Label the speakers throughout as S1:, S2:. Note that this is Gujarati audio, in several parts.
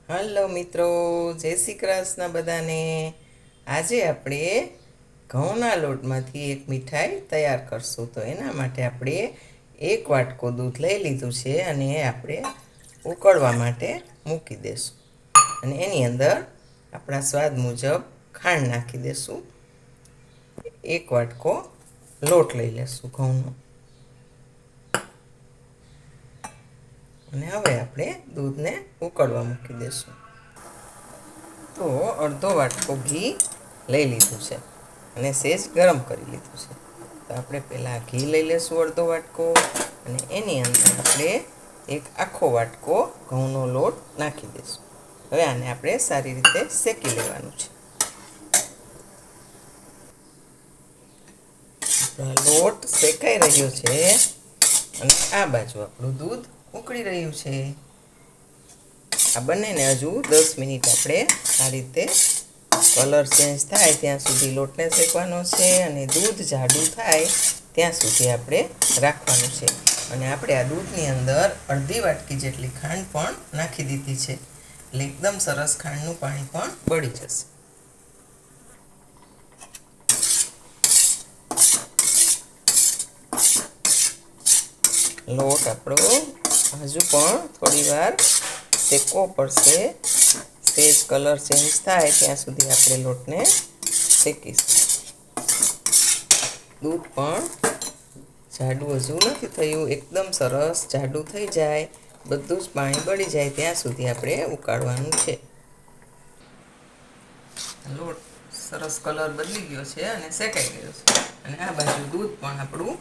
S1: હલો મિત્રો, જય શ્રી કૃષ્ણ બધાને. આજે આપણે ઘઉંના લોટમાંથી એક મીઠાઈ તૈયાર કરશું. તો એના માટે આપણે એક વાટકો દૂધ લઈ લીધું છે અને આપણે ઉકળવા માટે મૂકી દઈશું. અને એની અંદર આપણા સ્વાદ મુજબ ખાંડ નાખી દઈશું. એક વાટકો લોટ લઈ લેશું ઘઉંનો. અને હવે આપણે દૂધને ઉકળવા મૂકી દઈશું. તો અડધો વાટકો ઘી લઈ લીધું છે અને સેજ ગરમ કરી લીધું છે. તો આપણે પહેલાં ઘી લઈ લઈશું અડધો વાટકો અને એની અંદર આપણે એક આખો વાટકો ઘઉંનો લોટ નાખી દઈશું. હવે આને આપણે સારી રીતે શેકી લેવાનું છે. લોટ શેકાઈ રહ્યો છે અને આ બાજુ આપણું દૂધ ઉકળી રહ્યું છે. આ બંનેને હજુ 10 મિનિટ આપણે આ રીતે કલર ચેન્જ થાય ત્યાં સુધી લોટને શેકવાનો છે અને દૂધ જાડું થાય ત્યાં સુધી આપણે રાખવાનું છે. અને આપણે આ દૂધની અંદર અડધી વાટકી જેટલી ખાંડ પણ નાખી દીધી છે, એટલે એકદમ સરસ ખાંડનું પાણી પણ બળી જશે. લોટ આપણો હજુ પણ થોડી વાર શેકવો પડશે. સેજ કલર ચેન્જ થાય ત્યાં સુધી આપણે લોટને શેકીશું. દૂધ પણ જાડું હજુ નથી થયું, એકદમ સરસ જાડું થઈ જાય, બધું જ પાણી બળી જાય ત્યાં સુધી આપણે ઉકાળવાનું છે. લોટ સરસ કલર બદલી ગયો છે અને શેકાઈ ગયો છે અને આ બાજુ દૂધ પણ આપણું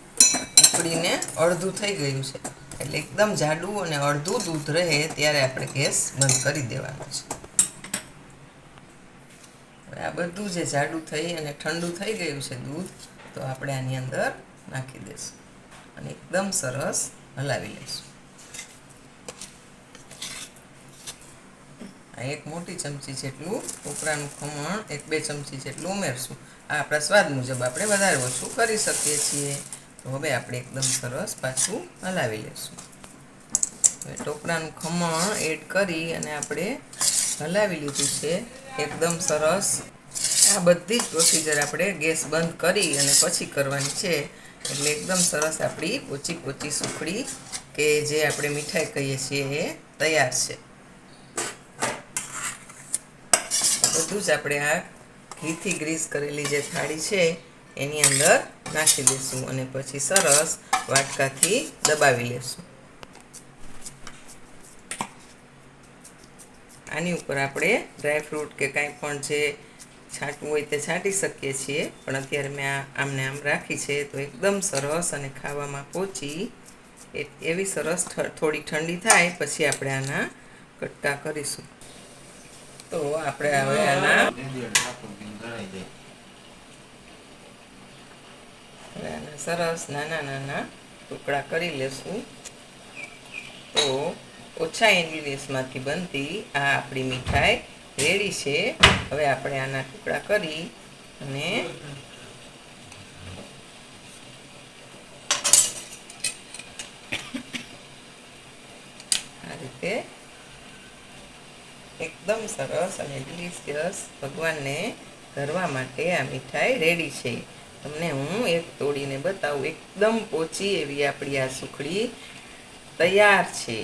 S1: ઉકળીને અડધું થઈ ગયું છે. એટલે એકદમ જાડું અને અડધું દૂધ રહે ત્યારે આપણે ગેસ બંધ કરી દેવાનો છે. આ બધું જે જાડું થઈ અને ઠંડુ થઈ ગયું છે દૂધ, તો આપણે આની અંદર નાખી દઈશું અને એકદમ સરસ હલાવી લઈશું. આ એક મોટી ચમચી જેટલું કોપરાનું ખમણ 1-2 ચમચી જેટલું ઉમેરશું. આ આપણા સ્વાદ મુજબ આપણે વધારે ઓછું કરી શકીએ છીએ. તો હવે આપણે એકદમ સરસ પાછું હલાવી લઈશું. હવે ટોપરાનું ખમણ એડ કરી અને આપણે હલાવી લીધું છે એકદમ સરસ. આ બધી જ પ્રોસીજર આપણે ગેસ બંધ કરી અને પછી કરવાની છે. એટલે એકદમ સરસ આપણી પોચી પોચી સુખડી કે જે આપણે મીઠાઈ કહીએ છીએ એ તૈયાર છે. બધું જ આપણે આ ઘીથી ગ્રીસ કરેલી જે થાળી છે એની અંદર નાખી દઈશું અને પછી સરસ વાટકાથી દબાવી લઈશું. આની ઉપર આપણે ડ્રાયફ્રૂટ કે કાંઈ પણ જે છાંટવું હોય તે છાંટી શકીએ છીએ, પણ અત્યારે મેં આમને આમ રાખી છે. તો એકદમ સરસ અને ખાવામાં પોચી એવી સરસ થોડી ઠંડી થાય પછી આપણે આના કટકા કરીશું. તો આપણે હવે આના સરસ નાના નાના ટુકડા કરી લેશું. તો ઓછા ઇન્ગ્રીડિયન્ટ્સમાંથી બનતી આ આપણી મીઠાઈ રેડી છે. હવે આપણે આના ટુકડા કરી અને આ રીતે એકદમ સરસ અને ડિલિશિયસ ભગવાનને ધરવા માટે આ મીઠાઈ રેડી છે. તમને હું એક તોડીને બતાવું. એકદમ પોચી એવી આપણી આ સુખડી તૈયાર છે.